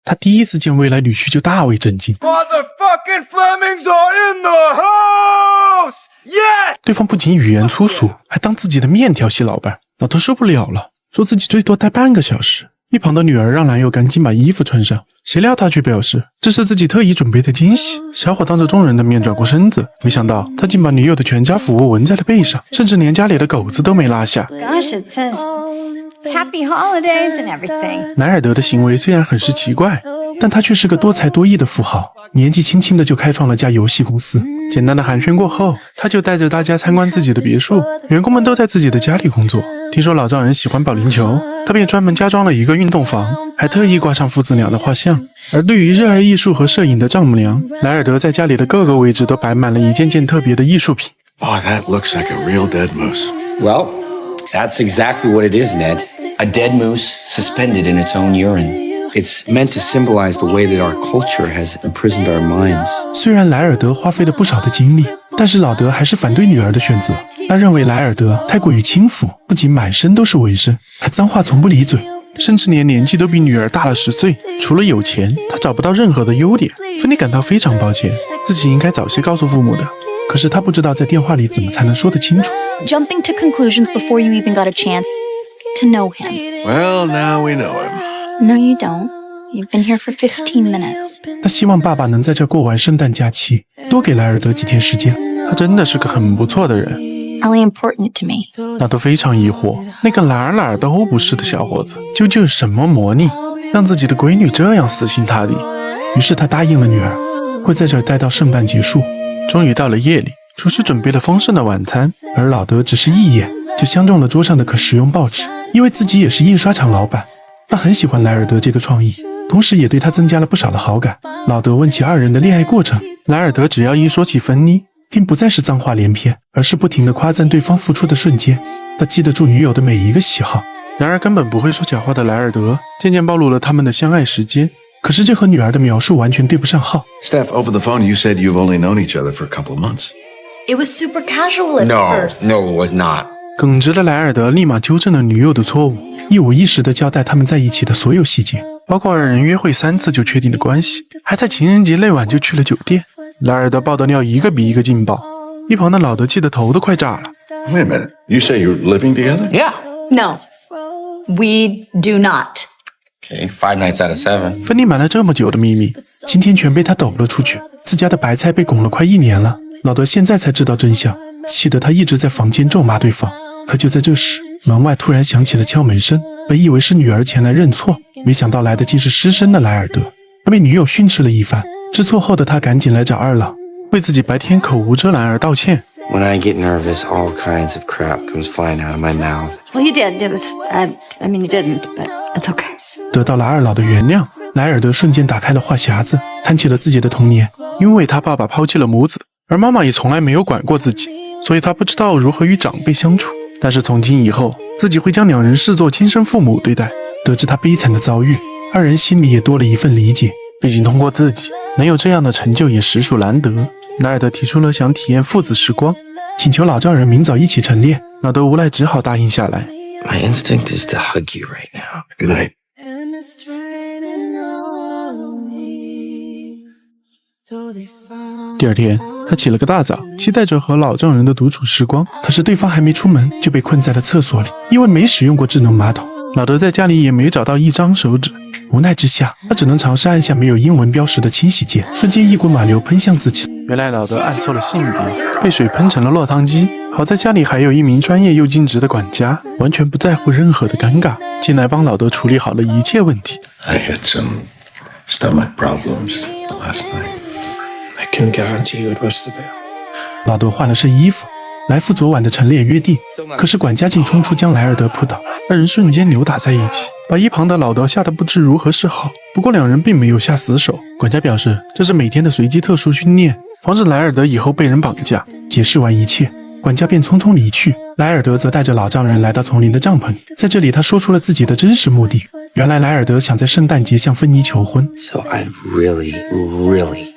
他第一次见未来女婿就大为震惊。Motherfucking Flemings are in the house! Yes! 对方不仅语言粗俗，还当自己的面条系老伴。老头受不了了，说自己最多待半个小时。一旁的女儿让男友赶紧把衣服穿上，谁料他却表示这是自己特意准备的惊喜。小伙当着众人的面转过身子，没想到他竟把女友的全家福纹在了背上，甚至连家里的狗子都没落下。Gosh, it says Happy Holidays and everything. 莱尔德的行为虽然很是奇怪，但他却是个多才多艺的富豪，年纪轻轻的就开创了家游戏公司。简单的寒暄过后，他就带着大家参观自己的别墅，员工们都在自己的家里工作。听说老丈人喜欢保龄球，他便专门加装了一个运动房，还特意挂上父子俩的画像。而对于热爱艺术和摄影的丈母娘，莱尔德在家里的各个位置都摆满了一件件特别的艺术品。Oh, that looks like a real dead moose. Well, that's exactly what it is, Ned. A dead moose suspended in its own urine. It's meant to symbolize the way that our culture has imprisoned our minds. 虽然莱尔德花费了不少的精力，但是老德还是反对女儿的选择。他认为莱尔德太过于轻浮，不仅满身都是纹身，还脏话从不离嘴，甚至连年纪都比女儿大了10岁。除了有钱，他找不到任何的优点。芬妮感到非常抱歉，自己应该早些告诉父母的。可是他不知道在电话里怎么才能说得清楚。 Jumping to conclusions before you even got a chance to know him. Well, now we know him. No, you don't. You've been here for 15 minutes. 他希望爸爸能在这过完圣诞假期，多给莱尔德几天时间。他真的是个很不错的人。Really important to me. 那都非常疑惑，那个哪儿都不是的小伙子，究竟是什么魔力，让自己的闺女这样死心塌地？于是他答应了女儿，会在这儿待到圣诞结束。终于到了夜里，厨师准备了丰盛的晚餐，而老德只是一眼就相中了桌上的可食用报纸，因为自己也是印刷厂老板，他很喜欢莱尔德这个创意，同时也对他增加了不少的好感。老德问起二人的恋爱过程，莱尔德只要一说起芬妮，并不再是脏话连篇，而是不停地夸赞对方付出的瞬间。他记得住女友的每一个喜好。然而根本不会说假话的莱尔德渐渐暴露了他们的相爱时间，可是这和女儿的描述完全对不上号。 Steph, over the phone you said you've only known each other for a couple of months. It was super casual at first. No, it was not. 耿直的莱尔德立马纠正了女友的错误，一五一十地交代他们在一起的所有细节，包括二人约会3次就确定的关系，还在情人节那晚就去了酒店。莱尔德爆的料一个比一个劲爆，一旁的老德气得头都快炸了。 Wait a minute. You say you're living together? Yeah. No, we do not. Okay, 5 nights out of 7. 芬妮瞒了这么久的秘密，今天全被他抖了出去。自家的白菜被拱了快1年了，老德现在才知道真相，气得他一直在房间咒骂对方。可就在这时，门外突然响起了敲门声，本以为是女儿前来认错，没想到来的竟是失身的莱尔德。他被女友训斥了一番，知错后的他赶紧来找二老，为自己白天口无遮拦而道歉。 When I get nervous, all kinds of crap comes flying out of my mouth. Well, you did. It was, I mean, you didn't, but it's okay. 得到了二老的原谅，莱尔德瞬间打开了话匣子，谈起了自己的童年。因为他爸爸抛弃了母子，而妈妈也从来没有管过自己，所以他不知道如何与长辈相处。但是从今以后，自己会将两人视作亲生父母对待。得知他悲惨的遭遇，二人心里也多了一份理解。毕竟通过自己能有这样的成就也实属难得。莱尔德提出了想体验父子时光，请求老丈人明早一起晨练，老德无奈只好答应下来。 My instinct is to hug you right now. Good night. And it's raining on me. Though they found 第二天，他起了个大早，期待着和老丈人的独处时光。可是对方还没出门就被困在了厕所里，因为没使用过智能马桶。老德在家里也没找到一张手纸，无奈之下，他只能尝试按下没有英文标识的清洗键，瞬间一股暖流喷向自己。原来老德按错了性别，被水喷成了落汤鸡。好在家里还有一名专业又尽职的管家，完全不在乎任何的尴尬，进来帮老德处理好了一切问题。 I had some stomach problems last night. I can guarantee you it was severe. 老德换了身衣服，来赴昨晚的晨练约定。可是管家竟冲出将莱尔德扑倒，二人瞬间扭打在一起，把一旁的老德吓得不知如何是好。不过两人并没有下死手，管家表示这是每天的随机特殊训练，防止莱尔德以后被人绑架。解释完一切，管家便匆匆离去。莱尔德则带着老丈人来到丛林的帐篷里，在这里他说出了自己的真实目的。原来莱尔德想在圣诞节向芬妮求婚， So I'd really, really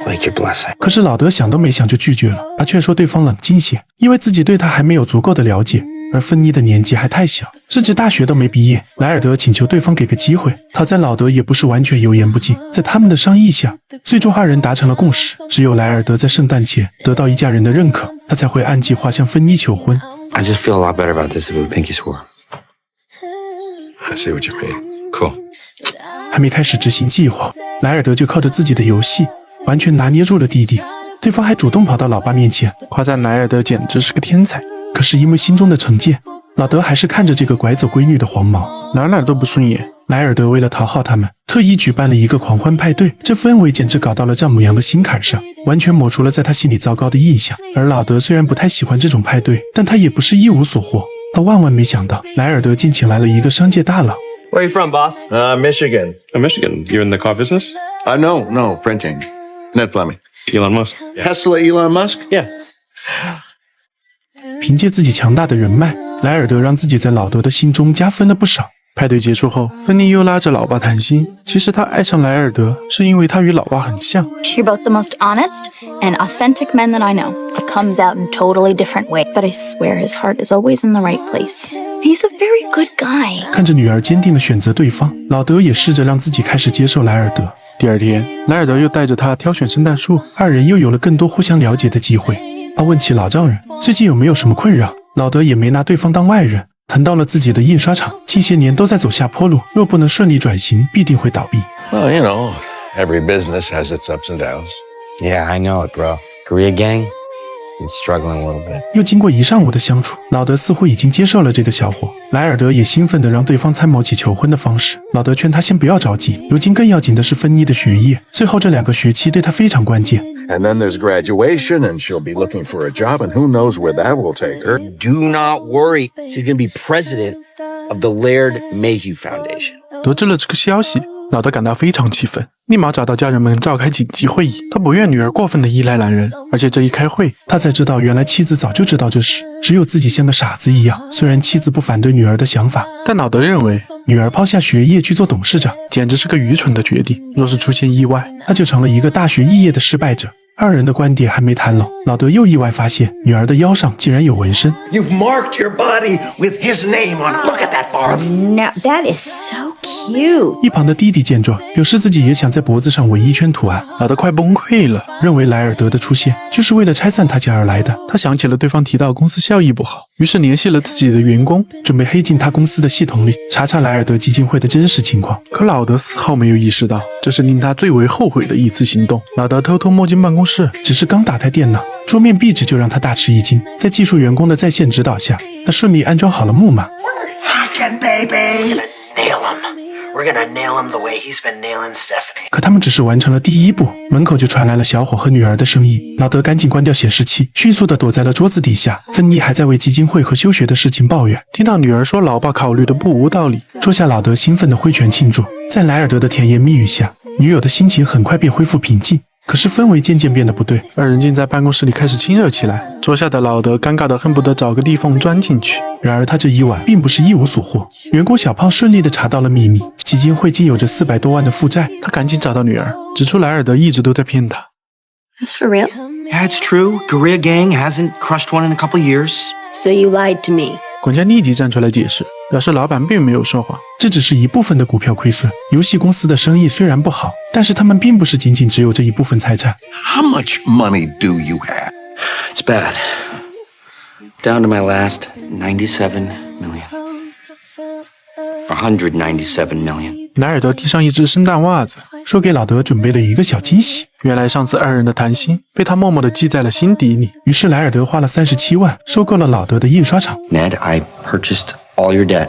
like your blessing. 可是老德想都没想就拒绝了。他劝说对方冷静些，因为自己对他还没有足够的了解，而芬妮的年纪还太小，甚至大学都没毕业。莱尔德请求对方给个机会，好在老德也不是完全油盐不进，在他们的商议下，最终二人达成了共识。只有莱尔德在圣诞前得到一家人的认可，他才会按计划向芬妮求婚。I just feel a lot better about this if it was Pinky swore. I see what you mean. Cool. 还没开始执行计划，莱尔德就靠着自己的游戏完全拿捏住了弟弟。对方还主动跑到老爸面前夸赞莱尔德简直是个天才。可是因为心中的成见，老德还是看着这个拐走闺女的黄毛哪都不顺眼。莱尔德为了讨好他们，特意举办了一个狂欢派对，这氛围简直搞到了丈母娘的心坎上，完全抹除了在他心里糟糕的印象。而老德虽然不太喜欢这种派对，但他也不是一无所获。他万万没想到，莱尔德竟请来了一个商界大佬。Where are you from, boss? Michigan. Michigan. You're in the car business? No, printing. Ned Fleming. Elon Musk. Tesla Elon Musk? Yeah. 凭借自己强大的人脉，莱尔德让自己在老德的心中加分了不少。派对结束后，芬妮又拉着老爸谈心。其实她爱上莱尔德，是因为他与老爸很像。You're both the most honest and authentic men that I know. It comes out in totally different ways, but I swear his heart is always in the right place. He's a very good guy. 看着女儿坚定地选择对方，老德也试着让自己开始接受莱尔德。第二天，莱尔德又带着他挑选圣诞树，二人又有了更多互相了解的机会。他问起老丈人最近有没有什么困扰，老德也没拿对方当外人。谈到了自己的印刷厂，近些年都在走下坡路，若不能顺利转型，必定会倒闭。Well, you know, every business has its ups and downs. Yeah, I know it, bro. Korea gang, been struggling a little bit. 又经过一上午的相处，老德似乎已经接受了这个小伙。莱尔德也兴奋地让对方参谋起求婚的方式。老德劝他先不要着急，如今更要紧的是芬妮的学业，最后这2个学期对他非常关键。And then there's graduation, and she'll be looking for a job, and who knows where that will take her. Do not worry. She's going to be president of the Laird Mayhew Foundation. 得知了这个消息，老德感到非常气愤，立马找到家人们召开紧急会议。他不愿女儿过分的依赖男人，而且这一开会，他才知道原来妻子早就知道这事，只有自己像个傻子一样。虽然妻子不反对女儿的想法，但老德认为女儿抛下学业去做董事长，简直是个愚蠢的决定。若是出现意外，他就成了一个大学肄业的失败者。二人的观点还没谈拢，老德又意外发现女儿的腰上竟然有纹身。 You've marked your body with his name on. Look at that, Barb. No, that is so cute. 一旁的弟弟见状，表示自己也想在脖子上纹一圈图案。老德快崩溃了，认为莱尔德的出现就是为了拆散他家而来的。他想起了对方提到公司效益不好，于是联系了自己的员工，准备黑进他公司的系统里查查莱尔德基金会的真实情况。可老德丝毫没有意识到，这是令他最为后悔的一次行动。老德偷偷摸进办公室，只是刚打开电脑，桌面壁纸就让他大吃一惊。在技术员工的在线指导下，他顺利安装好了木马。 Hacken, baby. Nail him. We're gonna nail him the way he's been nailing Stephanie. 可他们只是完成了第一步，门口就传来了小伙和女儿的声音。老德赶紧关掉显示器，迅速地躲在了桌子底下。芬妮还在为基金会和休学的事情抱怨，听到女儿说老爸考虑的不无道理，桌下老德兴奋地挥拳庆祝。在莱尔德的甜言蜜语下，女友的心情很快便恢复平静。 可是氛围渐渐变得不对，二人竟在办公室里开始亲热起来。桌下的老德尴尬得恨不得找个地缝钻进去。然而他这一晚并不是一无所获，员工小胖顺利地查到了秘密，基金会竟有着400多万的负债。他赶紧找到女儿，指出莱尔德一直都在骗他。Is this for real? Yeah, it's true. Korea gang hasn't crushed one in a couple years. So you lied to me. 管家立即站出来解释，表示老板并没有说谎，这只是一部分的股票亏损。游戏公司的生意虽然不好，但是他们并不是仅仅只有这一部分财产。 How much money do you have? It's bad. Down to my last 97 million. 197 million. 莱尔德递上一只圣诞袜子，说给老德准备了一个小惊喜。原来上次二人的谈心被他默默地记在了心底里。于是莱尔德花了37万收购了老德的印刷厂。 Ned, I purchased all your debt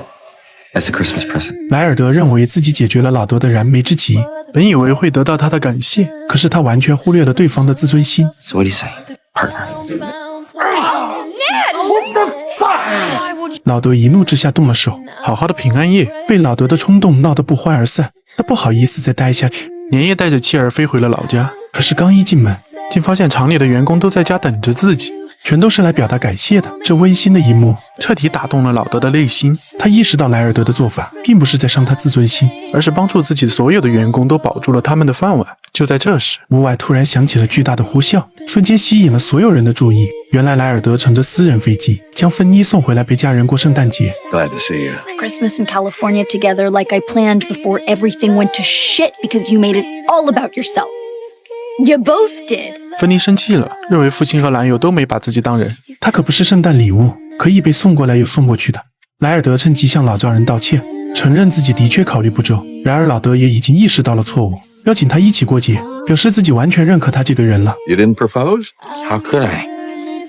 as a Christmas present. 莱尔德认为自己解决了老德的燃眉之急，本以为会得到他的感谢，可是他完全忽略了对方的自尊心。 So what do you say, partner? 老德一怒之下动了手，好好的平安夜被老德的冲动闹得不欢而散。他不好意思再待下去，连夜带着妻儿飞回了老家。可是刚一进门，竟发现厂里的员工都在家等着自己，全都是来表达感谢的。这温馨的一幕彻底打动了老德的内心。他意识到莱尔德的做法并不是在伤他自尊心，而是帮助自己所有的员工都保住了他们的饭碗。就在这时，屋外突然响起了巨大的呼啸，瞬间吸引了所有人的注意。原来莱尔德乘着私人飞机将芬妮送回来陪家人过圣诞节。 Glad to see you. Christmas in California together like I planned before everything went to shit because you made it all about yourself. You both did. 芬妮生气了，认为父亲和男友都没把自己当人。他可不是圣诞礼物，可以被送过来又送过去的。莱尔德趁机向老丈人道歉，承认自己的确考虑不周。然而老德也已经意识到了错误，邀请他一起过节，表示自己完全认可他这个人了。 You didn't propose? How could I?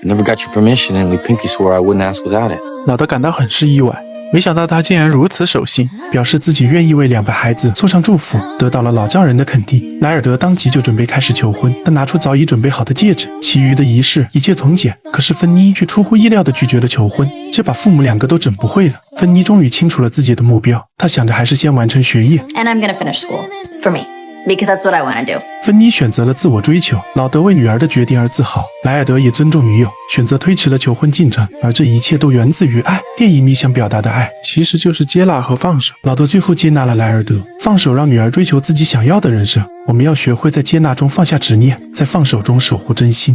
I never got your permission, and we pinky swore I wouldn't ask without it. 老德感到很是意外，没想到他竟然如此守信，表示自己愿意为2个孩子送上祝福，得到了老丈人的肯定。莱尔德当即就准备开始求婚，他拿出早已准备好的戒指，其余的仪式一切从简。可是芬妮却出乎意料地拒绝了求婚，这把父母2个都整不会了。芬妮终于清楚了自己的目标，她想着还是先完成学业。 And I'm gonna finish school. For me. Because that's what I want to do. 芬妮选择了自我追求，老德为女儿的决定而自豪，莱尔德也尊重女友，选择推迟了求婚进程，而这一切都源自于爱。电影里想表达的爱，其实就是接纳和放手。老德最后接纳了莱尔德，放手让女儿追求自己想要的人生。我们要学会在接纳中放下执念，在放手中守护真心。